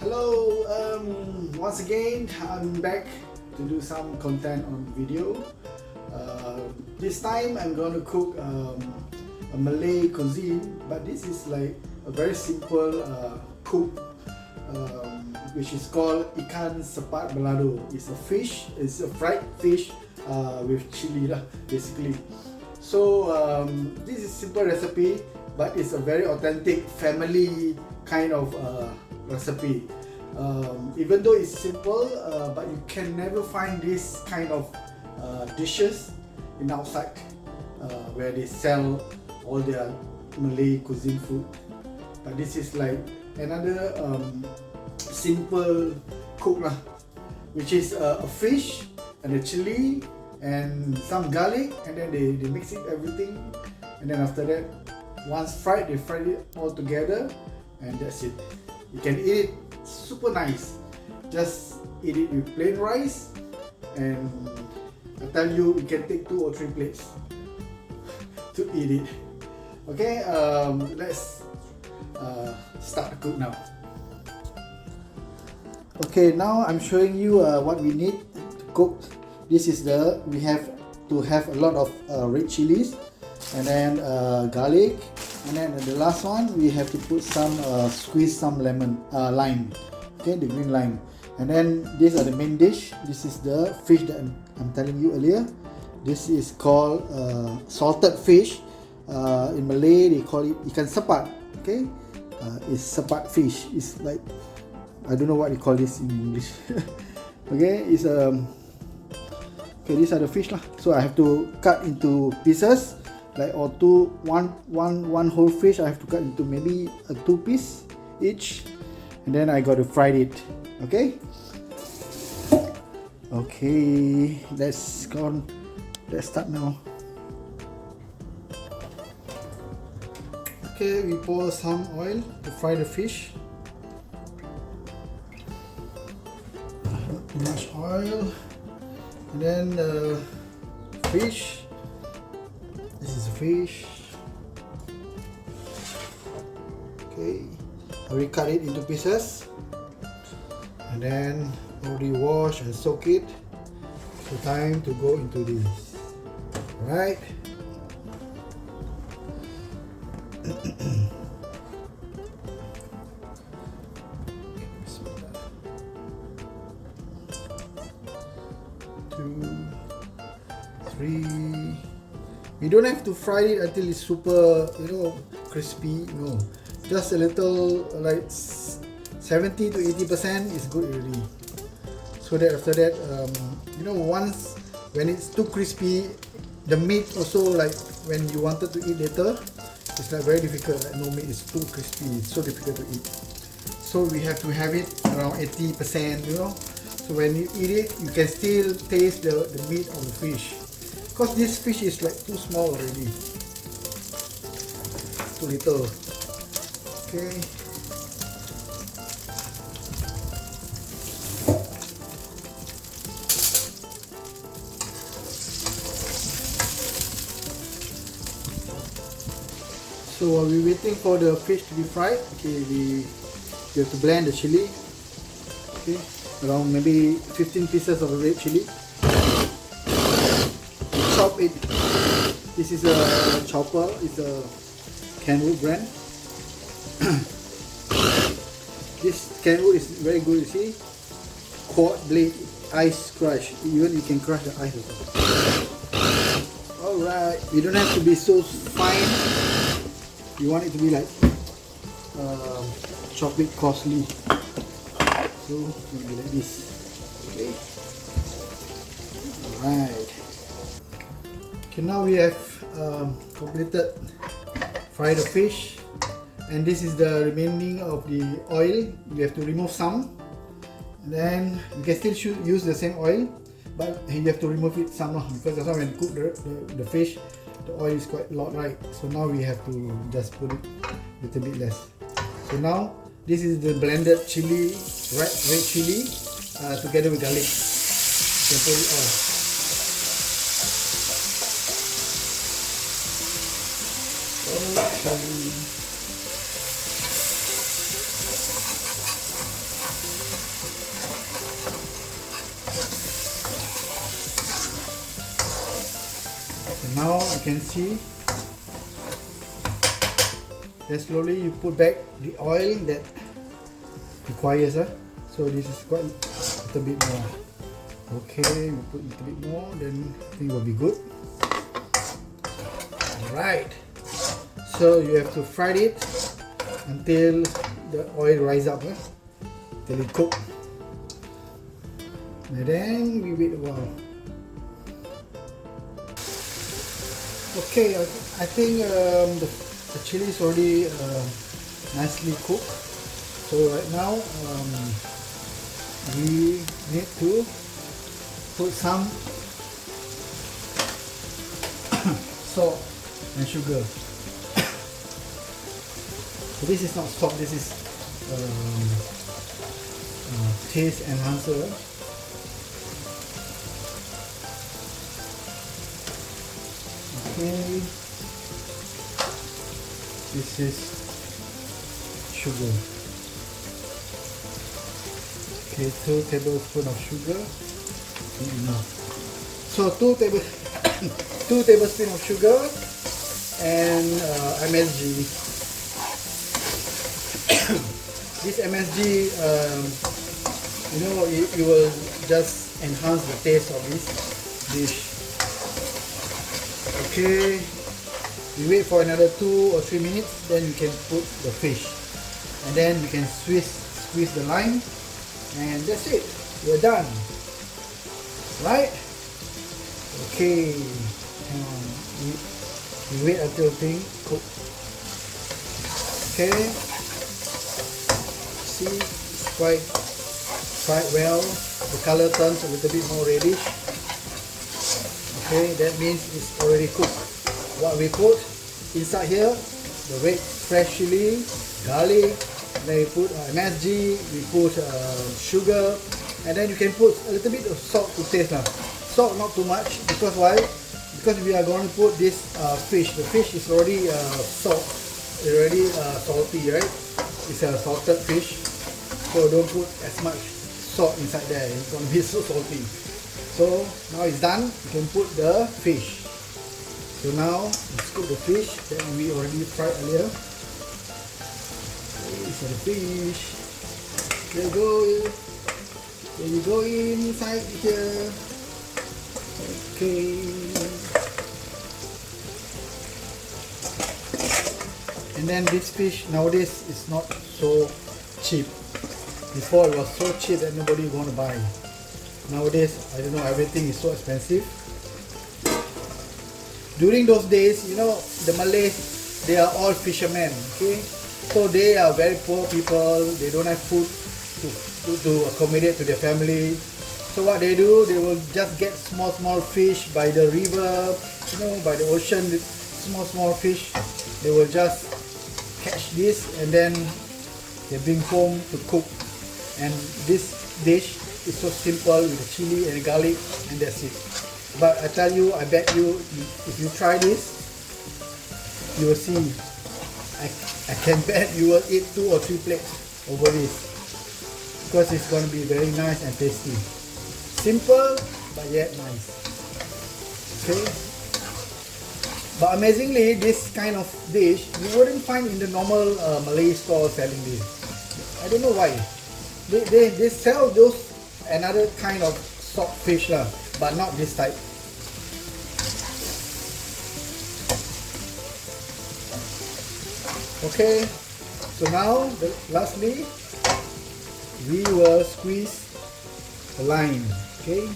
Hello, once again I'm back to do some content on video. This time I'm going to cook a Malay cuisine, but this is like a very simple cook which is called Ikan Sepat balado. It's a fish, it's a fried fish with chili lah, basically. So this is simple recipe, but it's a very authentic family kind of recipe. Even though it's simple, but you can never find this kind of dishes in outside where they sell all their Malay cuisine food. But this is like another simple cook lah, which is a fish and a chili and some garlic, and then they mix it everything, and then after that, once fried, they fry it all together, and that's it. You can eat it super nice. Just eat it with plain rice, and I tell you, you can take 2 or 3 plates to eat it. Okay, let's start the cook now. Okay, now I'm showing you what we need to cook. This is we have to have a lot of red chilies, and then garlic, and then the last one we have to put some squeeze some lime, okay, the green lime. And then these are the main dish. This is the fish that I'm telling you earlier. This is called salted fish. In Malay they call it ikan sepat. Okay, it's sepat fish. It's like, I don't know what you call this in English. Okay, it's okay, these are the fish lah. So I have to cut into pieces, like one whole fish. I have to cut into maybe a 2 piece each, and then I got to fry it. Okay. Okay, let's start now. Okay, we pour some oil to fry the fish. Not too much oil. And then the fish. This is the fish. Okay, I will cut it into pieces, and then already wash and soak it. So time to go into this. Right. You don't have to fry it until it's super, crispy. No, just a little, like 70 to 80% is good already. So that after that, once when it's too crispy, the meat also, like when you wanted to eat later, it's like very difficult. Like no meat is too crispy. It's so difficult to eat. So we have to have it around 80%. So when you eat it, you can still taste the meat of the fish. Because this fish is like too small already, too little. Okay. So while we're waiting for the fish to be fried, okay, we have to blend the chili. Okay, around maybe 15 pieces of red chili. Chop it. This is a chopper. It's a Kenwood brand. This Kenwood is very good. You see, quad blade, ice crush. Even you can crush the ice also. All right. You don't have to be so fine. You want it to be like chop it coarsely. So maybe like this. Okay. All right. Okay, now we have completed fry the fish, and this is the remaining of the oil. You have to remove some, and then you can still use the same oil, but you have to remove it some because that's why when you cook the fish, the oil is quite a lot, right? So now we have to just put it a little bit less. So now this is the blended chili, red chili, together with garlic. You can put it all. Okay. can see. Then slowly you put back the oil that requires. So this is quite a little bit more. Okay, we put a little bit more, then I think will be good. Alright. So you have to fry it until the oil rise up, till it cook. And then we wait a while. Okay, I think the chili is already nicely cooked. So right now we need to put some salt and sugar. So this is not salt, this is taste enhancer. Okay, this is sugar. Okay, 2 tablespoons of sugar. Enough. So 2 tablespoons of sugar and MSG. This MSG, you know, it will just enhance the taste of this dish. Okay, we wait for another 2 or 3 minutes, then you can put the fish, and then you can squeeze the lime, and that's it. You're done. Right? Okay. Hang on. We wait until things cook. Okay. See, it's quite well. The color turns a little bit more reddish. Okay, that means it's already cooked. What we put inside here, the red fresh chili, garlic, then we put MSG, we put sugar, and then you can put a little bit of salt to taste now. Salt not too much, because why? Because we are going to put this fish. The fish is already already salty, right? It's a salted fish, so don't put as much salt inside there. It's going to be so salty. So now it's done. You can put the fish. So now let's cook the fish that we already fried earlier. So the fish. There you go. There you go inside here. Okay. And then this fish nowadays is not so cheap. Before it was so cheap that nobody want to buy. Nowadays, I don't know, everything is so expensive. During those days, you know, the Malays, they are all fishermen, okay? So they are very poor people. They don't have food to accommodate to their family. So what they do, they will just get small fish by the river, you know, by the ocean, small fish. They will just catch this and then they bring home to cook. And this dish is so simple with the chili and garlic, and that's it. But I tell you, I bet you, if you try this, you will see. I can bet you will eat 2 or 3 plates over this, because it's going to be very nice and tasty. Simple, but yet nice. Okay. But amazingly, this kind of dish you wouldn't find in the normal Malay store selling this. I don't know why. They sell those another kind of salt fish lah, but not this type. Okay, so now lastly we will squeeze the lime. Okay,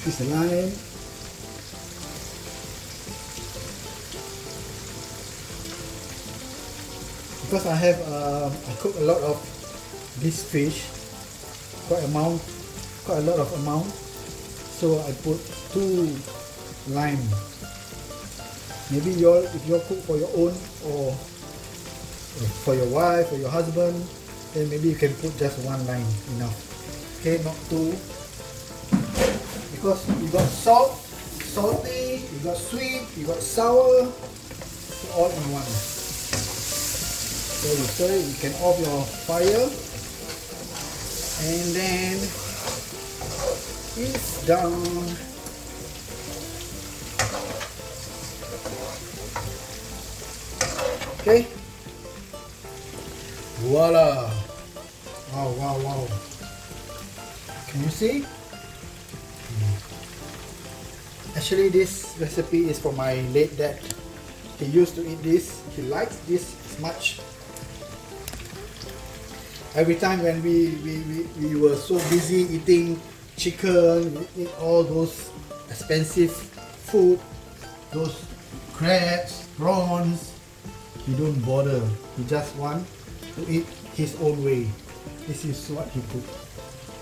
squeeze the lime. Because I cook a lot of this fish, quite a lot of amount, so I put 2 lime. Maybe if you cook for your own or for your wife or your husband, then maybe you can put just 1 lime enough. Okay, not 2, because you got salty, you got sweet, you got sour, so all in one. So you stir it, you can off your fire, and then it's done. Okay. Voila. Wow, wow, wow. Can you see? Actually, this recipe is for my late dad. He used to eat this. He likes this much. Every time when we were so busy eating chicken, we eat all those expensive food, those crabs, prawns, he don't bother. He just want to eat his own way. This is what he cooked.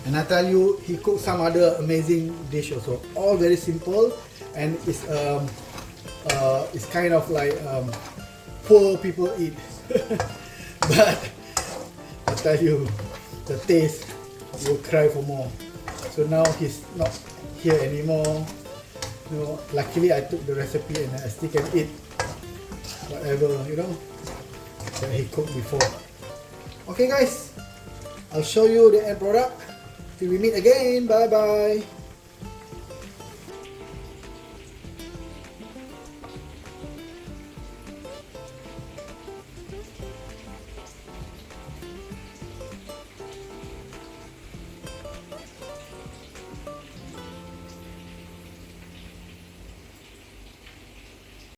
And I tell you, he cooked some other amazing dish also. All very simple, and it's kind of like poor people eat. But I tell you, the taste, you'll cry for more. So now he's not here anymore. You know, luckily I took the recipe and I still can eat whatever, you know, that he cooked before. Okay guys, I'll show you the end product till we meet again. Bye bye.